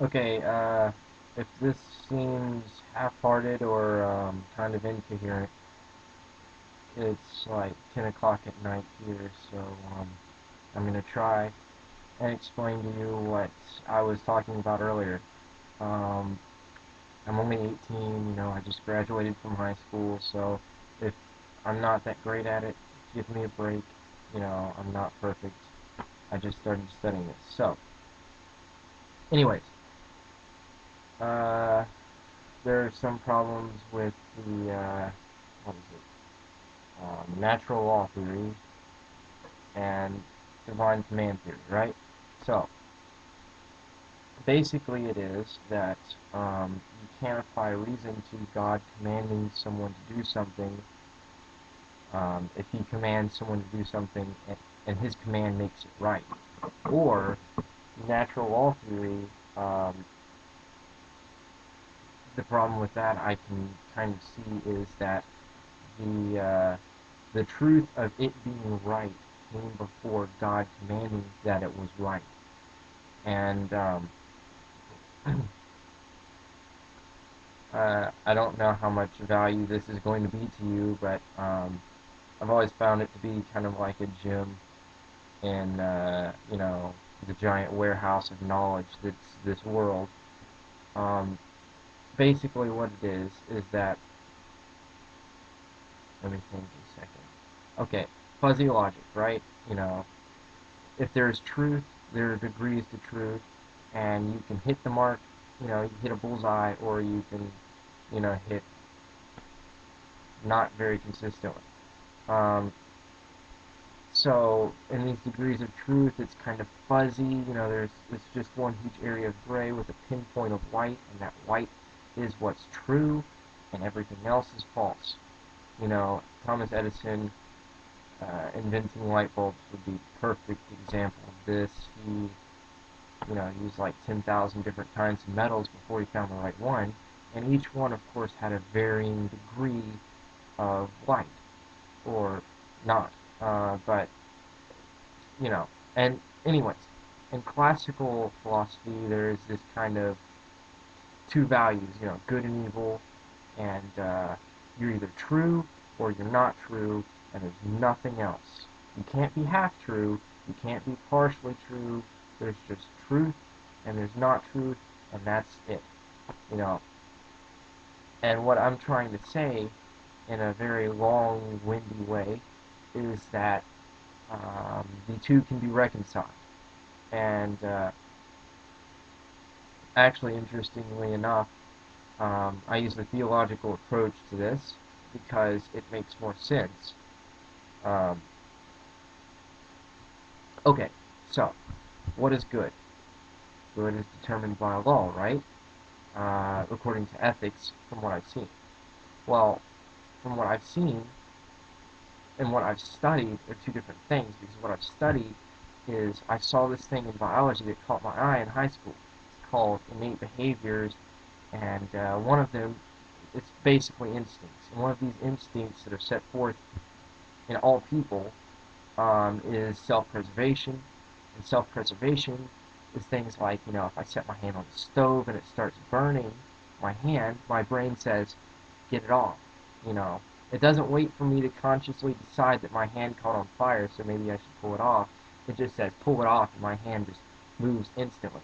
Okay, if this seems half-hearted or kind of incoherent, it's like 10 o'clock at night here, so I'm going to try and explain to you what I was talking about earlier. Um, I'm only 18, I just graduated from high school, so if I'm not that great at it, give me a break. I'm not perfect. I just started studying this. So, anyways, uh, there are some problems with the, what is it, natural law theory and divine command theory, right? So, basically it is that you can't apply reason to God commanding someone to do something if he commands someone to do something and his command makes it right. Or, natural law theory, um, the problem with that I can kind of see is that the the truth of it being right came before God commanding that it was right. And I don't know how much value this is going to be to you, but I've always found it to be kind of like a gym in, the giant warehouse of knowledge that's this world. Um, Basically, what it is that, let me think a second. Okay, fuzzy logic, right? You know, if there's truth, there are degrees to truth, and you can hit the mark, you can hit a bullseye, or you can, hit not very consistently. Um, so, in these degrees of truth, it's kind of fuzzy. It's just one huge area of gray with a pinpoint of white, and that white is what's true, and everything else is false. Thomas Edison inventing light bulbs would be a perfect example of this. He used like 10,000 different kinds of metals before he found the right one, and each one, of course, had a varying degree of light, or not. But, you know, and anyways, in classical philosophy, there's this kind of two values, good and evil, and you're either true or you're not true, and there's nothing else. You can't be half true, you can't be partially true, there's just truth, and there's not truth, and that's it. You know, and what I'm trying to say in a very long, windy way is that the two can be reconciled. And actually, interestingly enough, I use the theological approach to this because it makes more sense. Um, okay, so what is good? Good is determined by law, right? According to ethics, from what I've seen. Well, from what I've seen and what I've studied are two different things, because what I've studied is I saw this thing in biology that caught my eye in high school. It's called innate behaviors, and one of them, it's basically instincts. And one of these instincts that are set forth in all people is self-preservation. And self-preservation is things like, if I set my hand on the stove and it starts burning my hand, my brain says, get it off. You know, it doesn't wait for me to consciously decide that my hand caught on fire, so maybe I should pull it off. It just says pull it off, and my hand just moves instantly.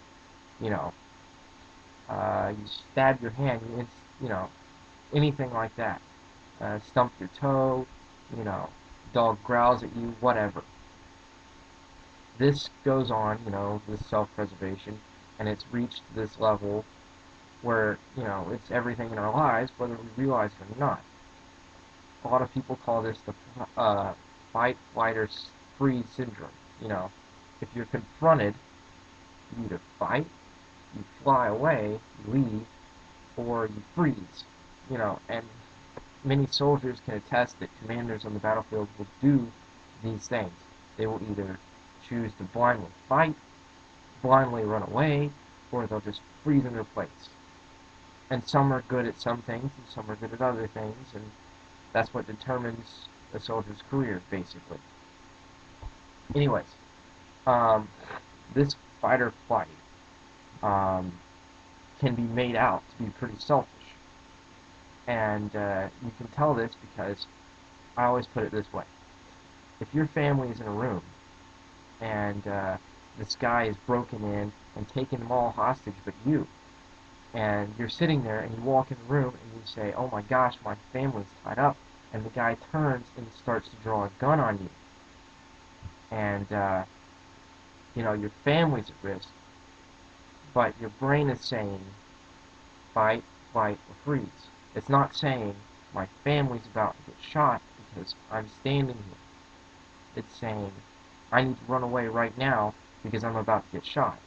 You know, you stab your hand, anything like that. Stump your toe, you know, dog growls at you, whatever. This goes on, this self-preservation, and it's reached this level where, it's everything in our lives, whether we realize it or not. A lot of people call this the fight, flight, or freeze syndrome. You know, if you're confronted, you either fight, you fly away, you leave, or you freeze. And many soldiers can attest that commanders on the battlefield will do these things. They will either choose to blindly fight, blindly run away, or they'll just freeze in their place. And some are good at some things, and some are good at other things, and that's what determines a soldier's career, basically. Anyways, um, this fight or flight, um, can be made out to be pretty selfish. And you can tell this because I always put it this way. If your family is in a room and this guy is broken in and taking them all hostage but you, and you're sitting there and you walk in the room and you say, oh my gosh, my family's tied up, and the guy turns and starts to draw a gun on you, and your family's at risk, but your brain is saying fight, flight, or freeze. It's not saying my family's about to get shot because I'm standing here. It's saying I need to run away right now because I'm about to get shot,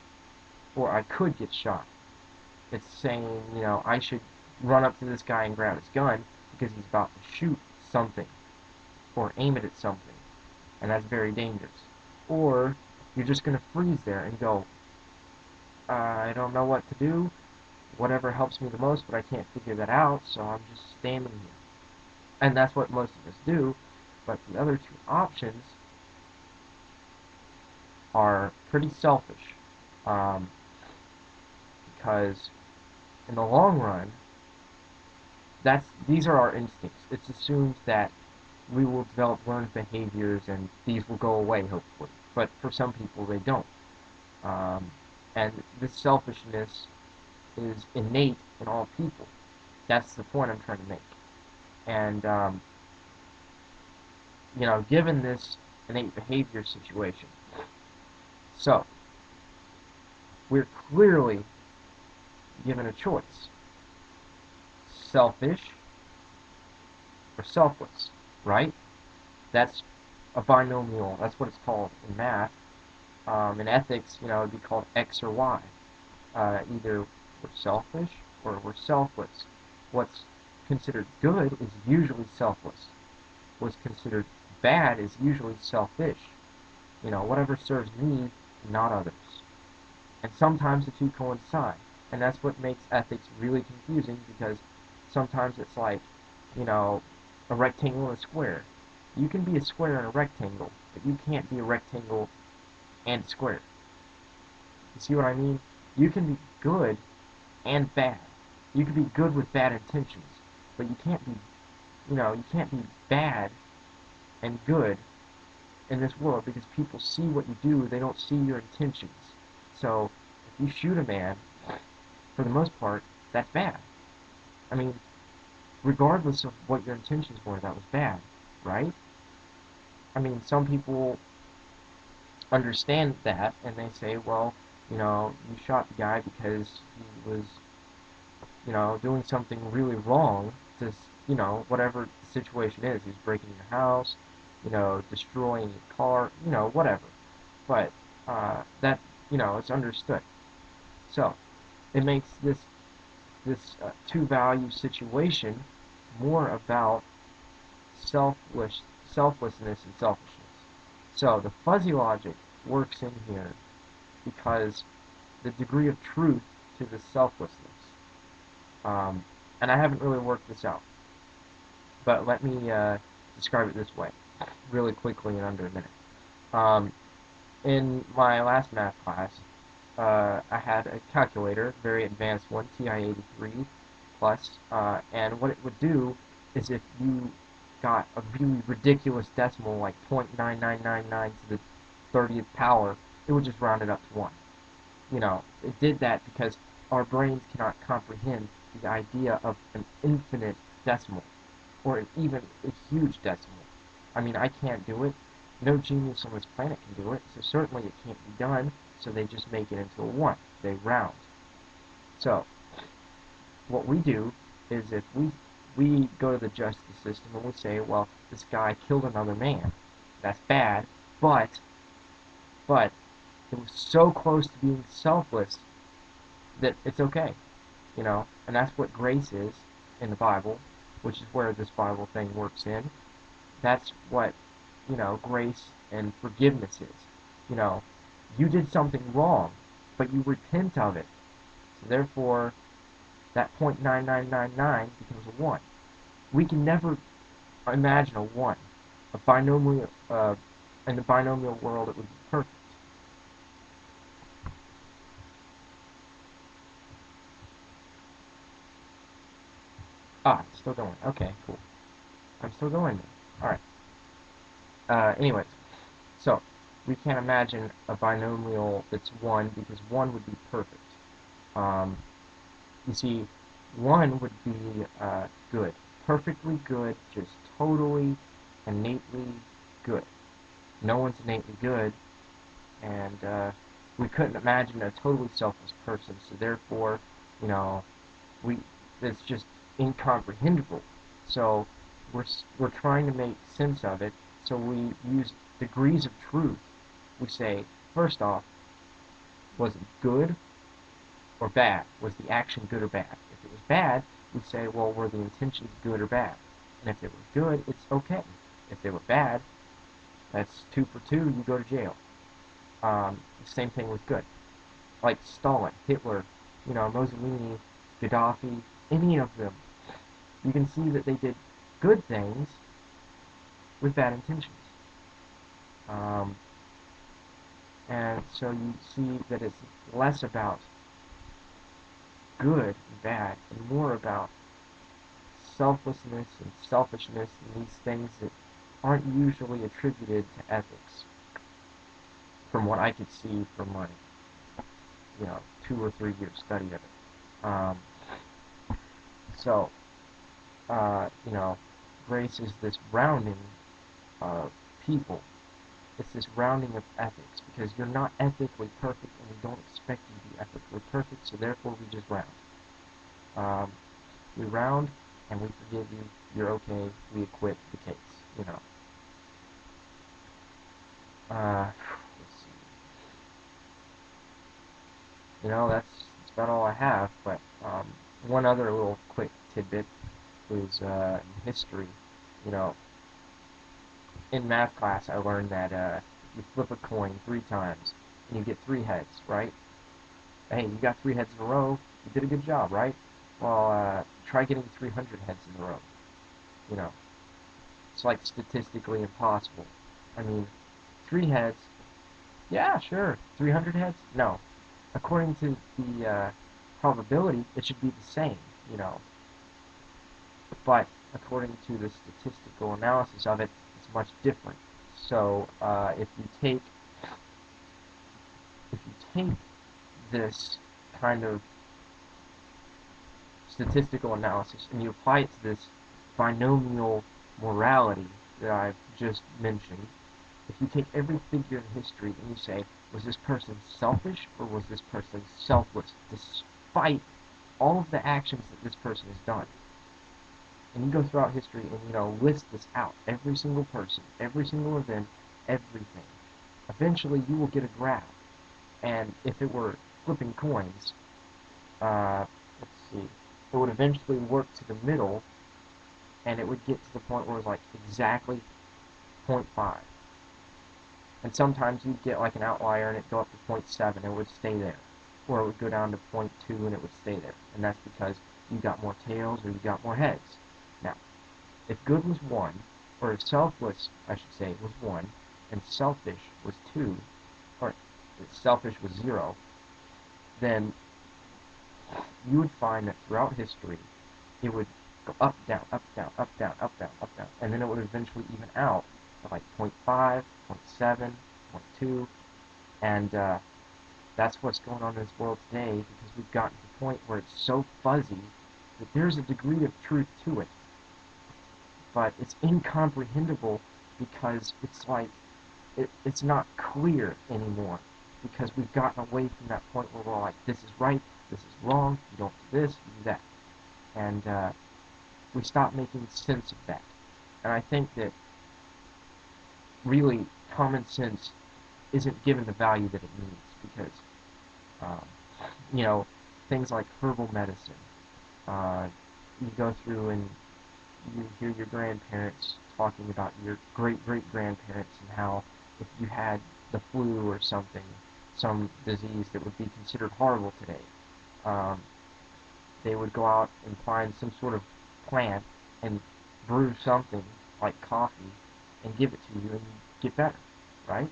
or I could get shot. It's saying, I should run up to this guy and grab his gun because he's about to shoot something or aim it at something, and that's very dangerous. Or you're just going to freeze there and go, I don't know what to do, whatever helps me the most, but I can't figure that out, so I'm just standing here. And that's what most of us do, but the other two options are pretty selfish, because in the long run, these are our instincts. It's assumed that we will develop learned behaviors and these will go away, hopefully. But for some people, they don't. And this selfishness is innate in all people. That's the point I'm trying to make. And, given this innate behavior situation, so we're clearly given a choice. Selfish or selfless, right? That's a binomial. That's what it's called in math. In ethics, it would be called X or Y. Either we're selfish or we're selfless. What's considered good is usually selfless. What's considered bad is usually selfish. Whatever serves me, not others. And sometimes the two coincide. And that's what makes ethics really confusing, because sometimes it's like, a rectangle and a square. You can be a square and a rectangle, but you can't be a rectangle and a square. You see what I mean? You can be good and bad. You can be good with bad intentions, but you can't be, you can't be bad and good in this world, because people see what you do, they don't see your intentions. So, if you shoot a man, for the most part, that's bad. I mean, regardless of what your intentions were, that was bad, right? I mean, some people understand that, and they say, well, you shot the guy because he was, doing something really wrong to, whatever the situation is. He's breaking your house, destroying your car, whatever. But, that, it's understood. So, it makes this two-value situation more about selflessness and selfishness. So the fuzzy logic works in here because the degree of truth to the selflessness. And I haven't really worked this out, but let me describe it this way, really quickly in under a minute. In my last math class, I had a calculator, very advanced one, TI-83 plus, and what it would do is if you got a really ridiculous decimal like 0.9999 to the 30th power, it would just round it up to 1. It did that because our brains cannot comprehend the idea of an infinite decimal, or even a huge decimal. I mean, I can't do it. No genius on this planet can do it, so certainly it can't be done, so they just make it into a 1. They round. So, what we do is if we go to the justice system and we say, well, this guy killed another man. That's bad, but it was so close to being selfless that it's okay, and that's what grace is in the Bible, which is where this Bible thing works in. That's what, grace and forgiveness is. You did something wrong, but you repent of it. So therefore, that 0.9999 becomes a 1. We can never imagine a 1. A binomial, in the binomial world, it would be perfect. Ah, it's still going. Okay, cool. I'm still going now. Alright. Anyways, so we can't imagine a binomial that's 1 because 1 would be perfect. Um, you see, 1 would be good. Perfectly good, just totally, innately good. No one's innately good, and we couldn't imagine a totally selfless person, so therefore, you know, we it's just incomprehensible. So we're trying to make sense of it. So we use degrees of truth. We say, first off, was it good or bad? Was the action good or bad? If it was bad, we say, well, were the intentions good or bad? And if they were good, it's okay. If they were bad, that's 2 for 2. You go to jail. Same thing with good. Like Stalin, Hitler, Mussolini, Gaddafi, any of them, you can see that they did good things with bad intentions. Um, and so you see that it's less about good and bad and more about selflessness and selfishness and these things that aren't usually attributed to ethics from what I could see from my 2 or 3 year study of it. So grace is this rounding of people. It's this rounding of ethics because you're not ethically perfect and we don't expect you to be ethically perfect, so therefore we just round. We round and we forgive you. You're okay. We acquit the case. You know. Let's see. That's about all I have. But one other little quick tidbit is in history. You know, in math class, I learned that if you flip a coin 3 times and you get 3 heads, right? Hey, you got 3 heads in a row. You did a good job, right? Well, try getting 300 heads in a row. You know, it's like statistically impossible. I mean, 3 heads, yeah, sure. 300 heads? No. According to the probability, it should be the same, you know. But according to the statistical analysis of it, it's much different. So if you take this kind of statistical analysis and you apply it to this binomial morality that I've just mentioned, if you take every figure in history and you say, was this person selfish or was this person selfless, despite all of the actions that this person has done? And you go throughout history and, list this out. Every single person, every single event, everything. Eventually you will get a graph. And if it were flipping coins, let's see, it would eventually work to the middle and it would get to the point where it was like exactly 0.5. And sometimes you'd get like an outlier and it'd go up to 0.7 and it would stay there. Or it would go down to 0.2 and it would stay there. And that's because you got more tails or you got more heads. Now, if good was 1, or if selfless, I should say, was 1, and selfish was 2, or if selfish was 0, then you would find that throughout history, it would go up, down, up, down, up, down, up, down, up, down, and then it would eventually even out at like 0.5, 0.7, 0.2, and that's what's going on in this world today because we've gotten to the point where it's so fuzzy that there's a degree of truth to it, but it's incomprehensible because it's like it's not clear anymore because we've gotten away from that point where we're like, this is right, this is wrong, you don't do this, you do that, and we stop making sense of that. And I think that really common sense isn't given the value that it needs because, um, you know, things like herbal medicine, you go through and you hear your grandparents talking about your great-great-grandparents and how if you had the flu or something, some disease that would be considered horrible today, um, they would go out and find some sort of plant and brew something like coffee and give it to you and you get better, right?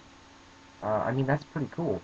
I mean, that's pretty cool.